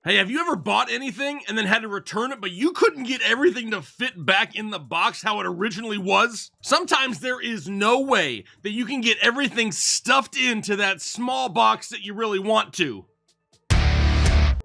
Hey, have you ever bought anything and then had to return it, but you couldn't get everything to fit back in the box how it originally was? Sometimes there is no way that you can get everything stuffed into that small box that you really want to.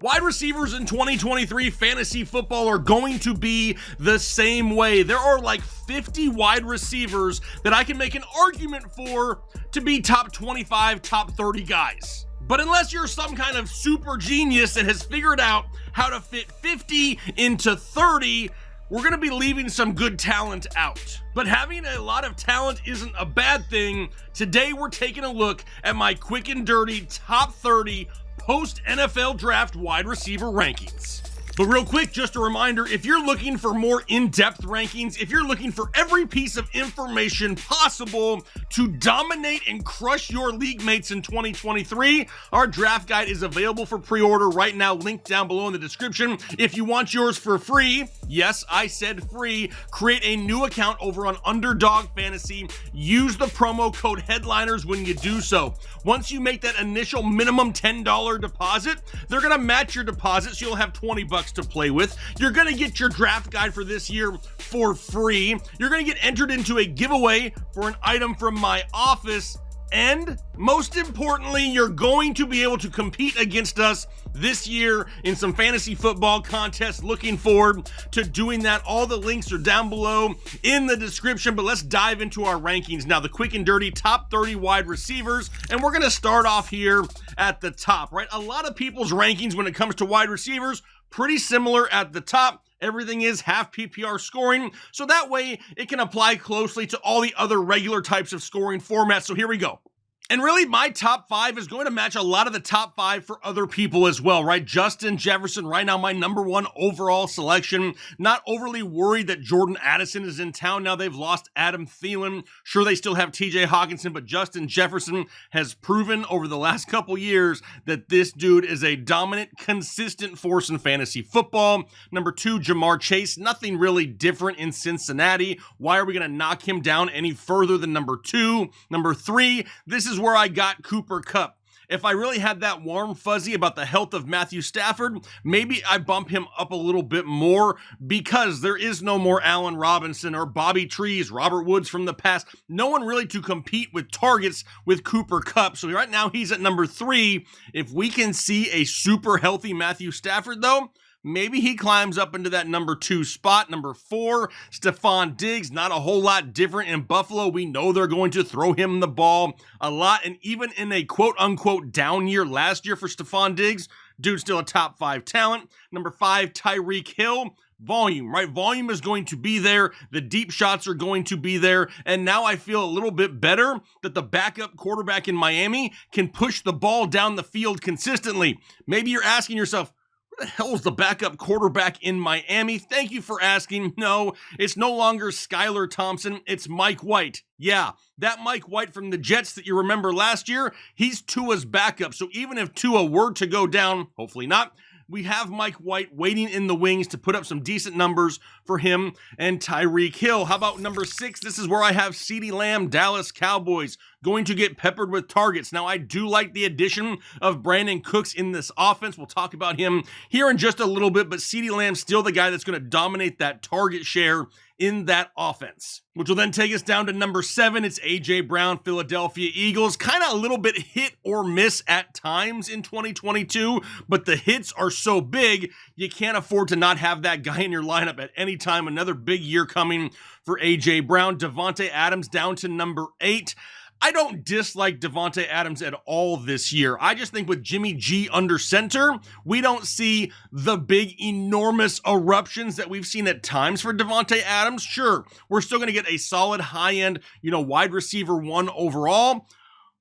Wide receivers in 2023 fantasy football are going to be the same way. There are like 50 wide receivers that I can make an argument for to be top 25, top 30 guys. But unless you're some kind of super genius that has figured out how to fit 50 into 30, we're going to be leaving some good talent out. But having a lot of talent isn't a bad thing. Today we're taking a look at my quick and dirty top 30 post-NFL draft wide receiver rankings. But real quick, just a reminder, if you're looking for more in-depth rankings, if you're looking for every piece of information possible to dominate and crush your league mates in 2023, our draft guide is available for pre-order right now, linked down below in the description. If you want yours for free, yes, I said free, create a new account over on Underdog Fantasy. Use the promo code HEADLINERS when you do so. Once you make that initial minimum $10 deposit, they're gonna match your deposit, so you'll have $20 to play with. You're gonna get your draft guide for this year for free. You're gonna get entered into a giveaway for an item from my office, and most importantly, you're going to be able to compete against us this year in some fantasy football contests. Looking forward to doing that. All the links are down below in the description, but let's dive into our rankings now. The quick and dirty top 30 wide receivers, and we're going to start off here at the top, right? A lot of people's rankings when it comes to wide receivers, pretty similar at the top. Everything is half PPR scoring, so that way it can apply closely to all the other regular types of scoring formats. So here we go. And really, my top 5 is going to match a lot of the top 5 for other people as well, right? Justin Jefferson, right now, my #1 overall selection. Not overly worried that Jordan Addison is in town now. They've lost Adam Thielen. Sure, they still have TJ Hawkinson, but Justin Jefferson has proven over the last couple years that this dude is a dominant, consistent force in fantasy football. #2, Jamar Chase. Nothing really different in Cincinnati. Why are we going to knock him down any further than #2? #3, this is where I got Cooper Kupp. If I really had that warm fuzzy about the health of Matthew Stafford, maybe I bump him up a little bit more because there is no more Allen Robinson or Bobby Trees, Robert Woods from the past. No one really to compete with targets with Cooper Kupp. So right now he's at #3. If we can see a super healthy Matthew Stafford though, maybe he climbs up into that #2 spot. #4, Stephon Diggs. Not a whole lot different in Buffalo. We know they're going to throw him the ball a lot. And even in a quote-unquote down year last year for Stephon Diggs, dude's still a top 5 talent. #5, Tyreek Hill. Volume, right? Volume is going to be there. The deep shots are going to be there. And now I feel a little bit better that the backup quarterback in Miami can push the ball down the field consistently. Maybe you're asking yourself, who the hell is the backup quarterback in Miami? Thank you for asking. No, it's no longer Skylar Thompson. It's Mike White. Yeah, that Mike White from the Jets that you remember last year, he's Tua's backup. So even if Tua were to go down, hopefully not, we have Mike White waiting in the wings to put up some decent numbers for him and Tyreek Hill. How about #6? This is where I have CeeDee Lamb, Dallas Cowboys, going to get peppered with targets. Now, I do like the addition of Brandon Cooks in this offense. We'll talk about him here in just a little bit, but CeeDee Lamb's still the guy that's going to dominate that target share in that offense, which will then take us down to #7. It's A.J. Brown, Philadelphia Eagles. Kind of a little bit hit or miss at times in 2022, but the hits are so big, you can't afford to not have that guy in your lineup at any time. Another big year coming for A.J. Brown. Davante Adams down to #8. I don't dislike Davante Adams at all this year. I just think with Jimmy G under center, we don't see the big, enormous eruptions that we've seen at times for Davante Adams. Sure, we're still going to get a solid high-end, wide receiver 1 overall,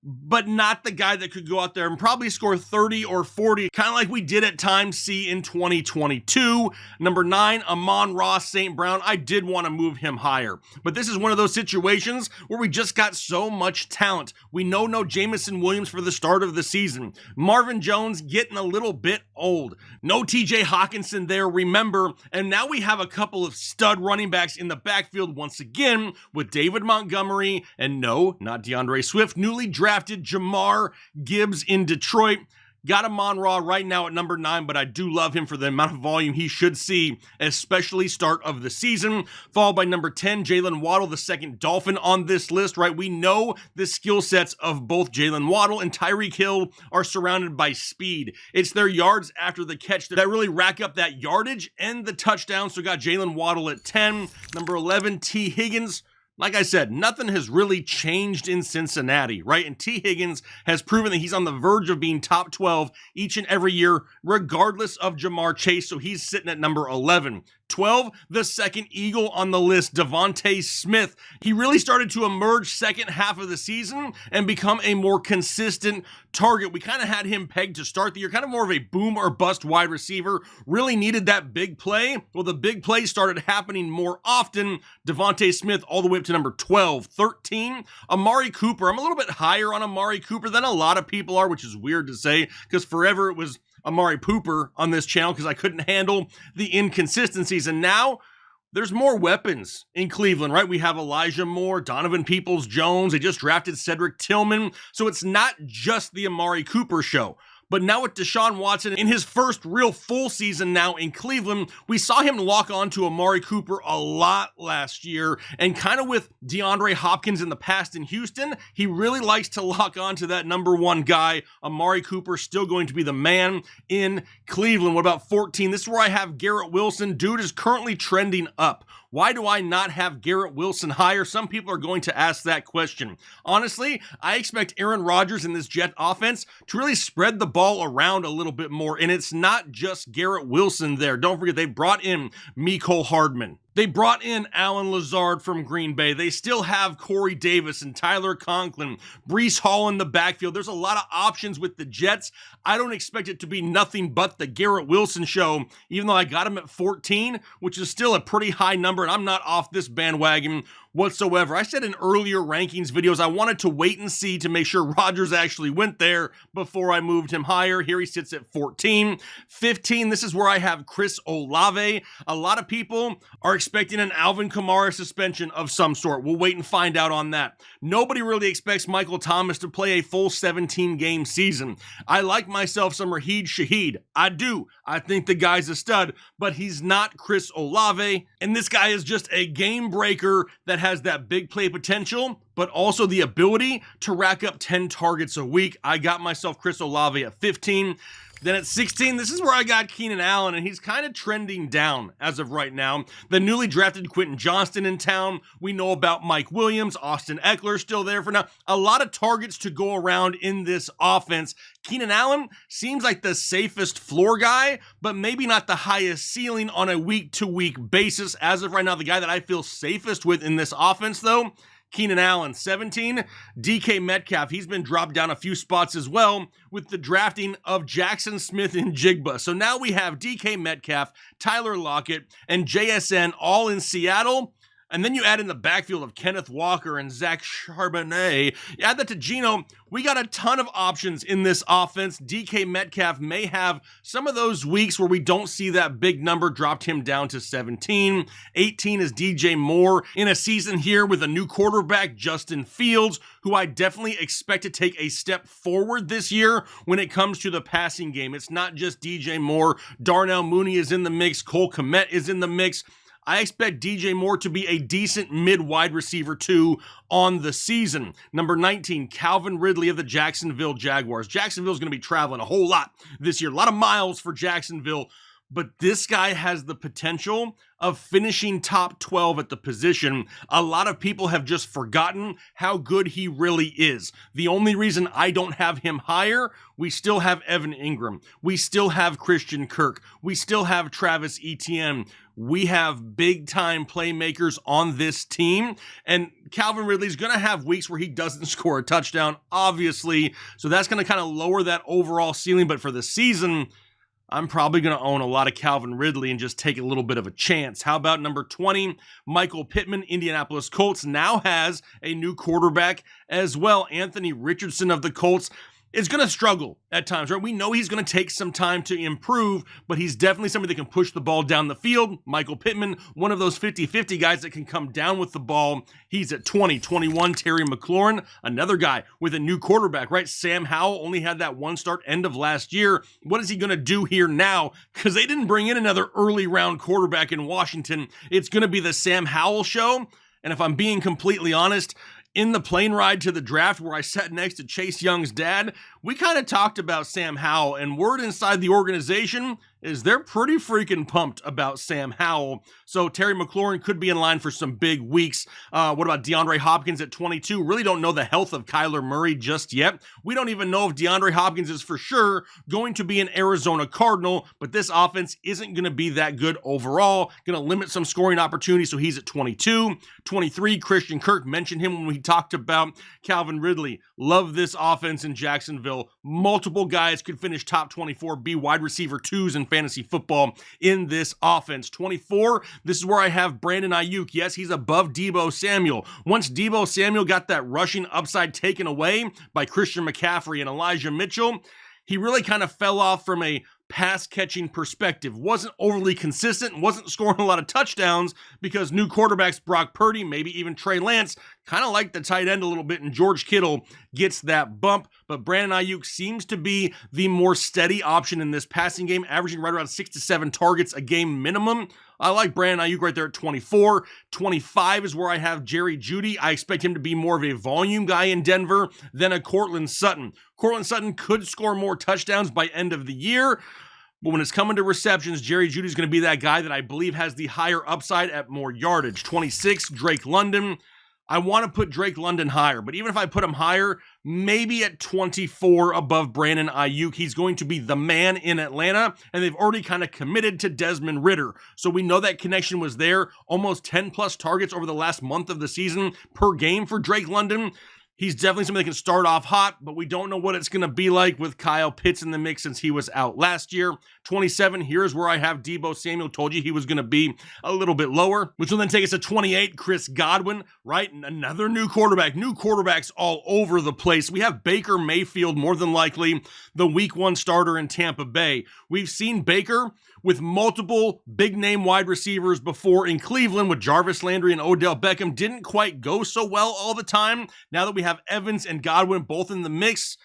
but not the guy that could go out there and probably score 30 or 40, kind of like we did at times see in 2022. #9, Amon-Ra St. Brown. I did want to move him higher, but this is one of those situations where we just got so much talent. We know no Jameson Williams for the start of the season. Marvin Jones getting a little bit old. No TJ Hawkinson there, remember, and now we have a couple of stud running backs in the backfield once again with David Montgomery and no, not DeAndre Swift, newly drafted Jamar Gibbs in Detroit. Got Amon-Ra right now at number 9, but I do love him for the amount of volume he should see, especially start of the season. Followed by number 10, Jalen Waddle, the second Dolphin on this list, right? We know the skill sets of both Jalen Waddle and Tyreek Hill are surrounded by speed. It's their yards after the catch that really rack up that yardage and the touchdown. So got Jalen Waddle at 10. Number 11, T. Higgins. Like I said, nothing has really changed in Cincinnati, right? And T. Higgins has proven that he's on the verge of being top 12 each and every year, regardless of Jamar Chase, so he's sitting at number 11. 12, the second Eagle on the list, Devontae Smith. He really started to emerge second half of the season and become a more consistent target. We kind of had him pegged to start the year, kind of more of a boom or bust wide receiver. Really needed that big play. Well, the big play started happening more often. Devontae Smith all the way up to number 12. 13, Amari Cooper. I'm a little bit higher on Amari Cooper than a lot of people are, which is weird to say because forever it was Amari Pooper on this channel because I couldn't handle the inconsistencies. And now there's more weapons in Cleveland, right? We have Elijah Moore, Donovan Peoples-Jones. They just drafted Cedric Tillman. So it's not just the Amari Cooper show. But now with Deshaun Watson in his first real full season now in Cleveland, we saw him lock on to Amari Cooper a lot last year. And kind of with DeAndre Hopkins in the past in Houston, he really likes to lock on to that number 1 guy. Amari Cooper still going to be the man in Cleveland. What about 14? This is where I have Garrett Wilson. Dude is currently trending up. Why do I not have Garrett Wilson higher? Some people are going to ask that question. Honestly, I expect Aaron Rodgers in this Jet offense to really spread the ball around a little bit more, and it's not just Garrett Wilson there. Don't forget, they brought in Mecole Hardman. They brought in Allen Lazard from Green Bay. They still have Corey Davis and Tyler Conklin, Breece Hall in the backfield. There's a lot of options with the Jets. I don't expect it to be nothing but the Garrett Wilson show, even though I got him at 14, which is still a pretty high number, and I'm not off this bandwagon whatsoever. I said in earlier rankings videos, I wanted to wait and see to make sure Rodgers actually went there before I moved him higher. Here he sits at 14. 15, this is where I have Chris Olave. A lot of people are expecting an Alvin Kamara suspension of some sort. We'll wait and find out on that. Nobody really expects Michael Thomas to play a full 17-game season. I like myself some Raheed Shaheed. I do. I think the guy's a stud, but he's not Chris Olave. And this guy is just a game breaker that has that big play potential, but also the ability to rack up 10 targets a week. I got myself Chris Olave at 15. Then at 16, this is where I got Keenan Allen, and he's kind of trending down as of right now. The newly drafted Quentin Johnston in town. We know about Mike Williams, Austin Eckler still there for now. A lot of targets to go around in this offense. Keenan Allen seems like the safest floor guy, but maybe not the highest ceiling on a week-to-week basis. As of right now, the guy that I feel safest with in this offense, though, Keenan Allen. 17, DK Metcalf. He's been dropped down a few spots as well with the drafting of Jackson Smith and Jigba. So now we have DK Metcalf, Tyler Lockett, and JSN all in Seattle. And then you add in the backfield of Kenneth Walker and Zach Charbonnet. You add that to Geno. We got a ton of options in this offense. DK Metcalf may have some of those weeks where we don't see that big number, dropped him down to 17. 18 is DJ Moore in a season here with a new quarterback, Justin Fields, who I definitely expect to take a step forward this year when it comes to the passing game. It's not just DJ Moore. Darnell Mooney is in the mix. Cole Kmet is in the mix. I expect DJ Moore to be a decent mid-wide receiver too on the season. Number 19, Calvin Ridley of the Jacksonville Jaguars. Jacksonville's going to be traveling a whole lot this year. A lot of miles for Jacksonville. But this guy has the potential of finishing top 12 at the position. A lot of people have just forgotten how good he really is. The only reason I don't have him higher, we still have Evan Ingram. We still have Christian Kirk. We still have Travis Etienne. We have big-time playmakers on this team. And Calvin Ridley's going to have weeks where he doesn't score a touchdown, obviously. So that's going to kind of lower that overall ceiling. But for the season, I'm probably going to own a lot of Calvin Ridley and just take a little bit of a chance. How about number 20? Michael Pittman, Indianapolis Colts, now has a new quarterback as well. Anthony Richardson of the Colts. is going to struggle at times, right? We know he's going to take some time to improve, but he's definitely somebody that can push the ball down the field. Michael Pittman, one of those 50-50 guys that can come down with the ball. He's at 20. 21, Terry McLaurin, another guy with a new quarterback, right? Sam Howell only had that one start end of last year. What is he going to do here now? Because they didn't bring in another early round quarterback in Washington. It's going to be the Sam Howell show. And if I'm being completely honest, in the plane ride to the draft where I sat next to Chase Young's dad, we kind of talked about Sam Howell, and word inside the organization is they're pretty freaking pumped about Sam Howell. So Terry McLaurin could be in line for some big weeks. What about DeAndre Hopkins at 22? Really don't know the health of Kyler Murray just yet. We don't even know if DeAndre Hopkins is for sure going to be an Arizona Cardinal, but this offense isn't going to be that good overall. Going to limit some scoring opportunities, so he's at 22. 23, Christian Kirk, mentioned him when we talked about Calvin Ridley. Love this offense in Jacksonville. Multiple guys could finish top 24, be wide receiver 2s in fantasy football in this offense. 24, this is where I have Brandon Ayuk. Yes, he's above DEEBO Samuel. Once DEEBO Samuel got that rushing upside taken away by Christian McCaffrey and Elijah Mitchell, he really kind of fell off from a pass-catching perspective. Wasn't overly consistent, wasn't scoring a lot of touchdowns because new quarterbacks, Brock Purdy, maybe even Trey Lance, kind of like the tight end a little bit, and George Kittle gets that bump. But Brandon Ayuk seems to be the more steady option in this passing game, averaging right around 6 to 7 targets a game minimum. I like Brandon Ayuk right there at 24. 25 is where I have Jerry Jeudy. I expect him to be more of a volume guy in Denver than a Courtland Sutton. Courtland Sutton could score more touchdowns by end of the year, but when it's coming to receptions, Jerry Jeudy is going to be that guy that I believe has the higher upside at more yardage. 26, Drake London. I want to put Drake London higher, but even if I put him higher, maybe at 24 above Brandon Ayuk, he's going to be the man in Atlanta, and they've already kind of committed to Desmond Ridder. So we know that connection was there. Almost 10 plus targets over the last month of the season per game for Drake London. He's definitely somebody that can start off hot, but we don't know what it's going to be like with Kyle Pitts in the mix since he was out last year. 27, here's where I have DEEBO Samuel. Told you he was going to be a little bit lower, which will then take us to 28, Chris Godwin, right? Another new quarterback. New quarterbacks all over the place. We have Baker Mayfield, more than likely the week 1 starter in Tampa Bay. We've seen Baker with multiple big-name wide receivers before in Cleveland with Jarvis Landry and Odell Beckham. Didn't quite go so well all the time. Now that we have Evans and Godwin both in the mix,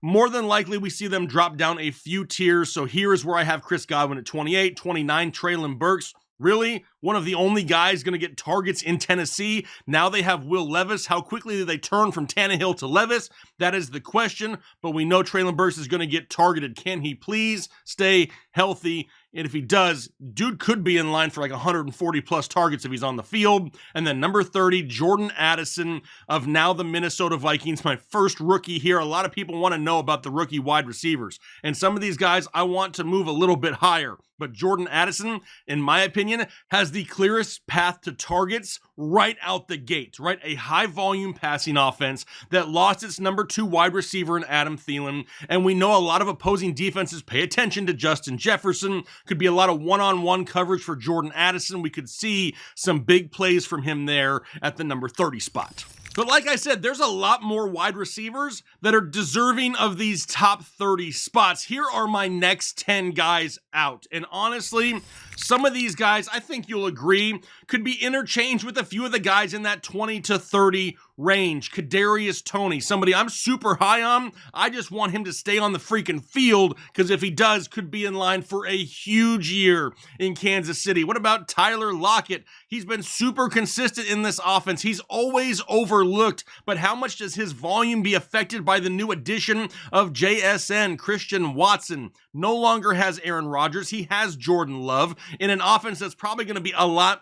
more than likely we see them drop down a few tiers. So here is where I have Chris Godwin at 28. 29, Treylon Burks. Really, one of the only guys going to get targets in Tennessee. Now they have Will Levis. How quickly do they turn from Tannehill to Levis? That is the question, but we know Treylon Burks is going to get targeted. Can he please stay healthy? And if he does, dude could be in line for like 140 plus targets if he's on the field. And then number 30, Jordan Addison of now the Minnesota Vikings, my first rookie here. A lot of people want to know about the rookie wide receivers. And some of these guys I want to move a little bit higher. But Jordan Addison, in my opinion, has the clearest path to targets right out the gate, right? A high volume passing offense that lost its number 2 wide receiver in Adam Thielen. And we know a lot of opposing defenses pay attention to Justin Jefferson. Could be a lot of one-on-one coverage for Jordan Addison. We could see some big plays from him there at the number 30 spot. But like I said, there's a lot more wide receivers that are deserving of these top 30 spots. Here are my next 10 guys out. And honestly, some of these guys, I think you'll agree, could be interchanged with a few of the guys in that 20 to 30 range. Kadarius Toney, somebody I'm super high on. I just want him to stay on the freaking field because if he does, could be in line for a huge year in Kansas City. What about Tyler Lockett? He's been super consistent in this offense. He's always overlooked, but how much does his volume be affected by the new addition of JSN? Christian Watson no longer has Aaron Rodgers. He has Jordan Love in an offense that's probably going to be a lot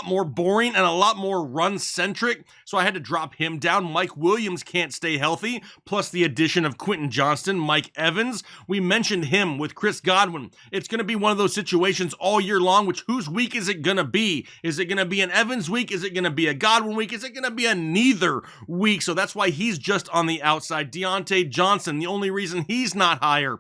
more boring and a lot more run-centric, so I had to drop him down. Mike Williams can't stay healthy, plus the addition of Quentin Johnston, Mike Evans. We mentioned him with Chris Godwin. It's going to be one of those situations all year long, which whose week is it going to be? Is it going to be an Evans week? Is it going to be a Godwin week? Is it going to be a neither week? So that's why he's just on the outside. Deontay Johnson, the only reason he's not higher,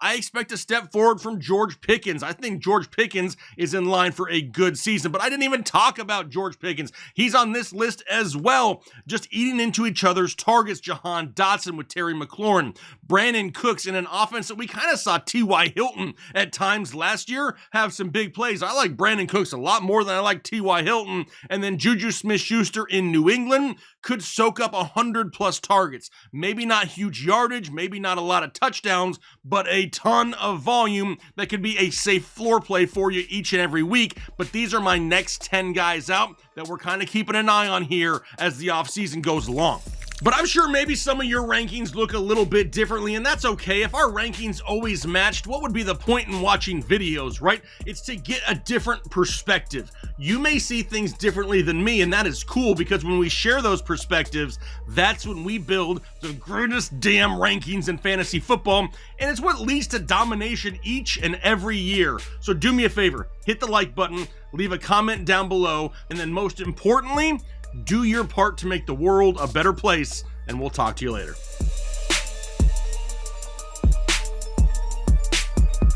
I expect a step forward from George Pickens. I think George Pickens is in line for a good season, but I didn't even talk about George Pickens. He's on this list as well, just eating into each other's targets. Jahan Dotson with Terry McLaurin, Brandon Cooks in an offense that we kind of saw T.Y. Hilton at times last year have some big plays. I like Brandon Cooks a lot more than I like T.Y. Hilton. And then Juju Smith-Schuster in New England could soak up 100+ targets. Maybe not huge yardage, maybe not a lot of touchdowns, but a ton of volume that could be a safe floor play for you each and every week. But these are my next 10 guys out that we're kind of keeping an eye on here as the offseason goes along. But I'm sure maybe some of your rankings look a little bit differently, and that's okay. If our rankings always matched, what would be the point in watching videos, right? It's to get a different perspective. You may see things differently than me, and that is cool, because when we share those perspectives, that's when we build the greatest damn rankings in fantasy football, and it's what leads to domination each and every year. So do me a favor, hit the like button, leave a comment down below, and then most importantly, do your part to make the world a better place, and we'll talk to you later.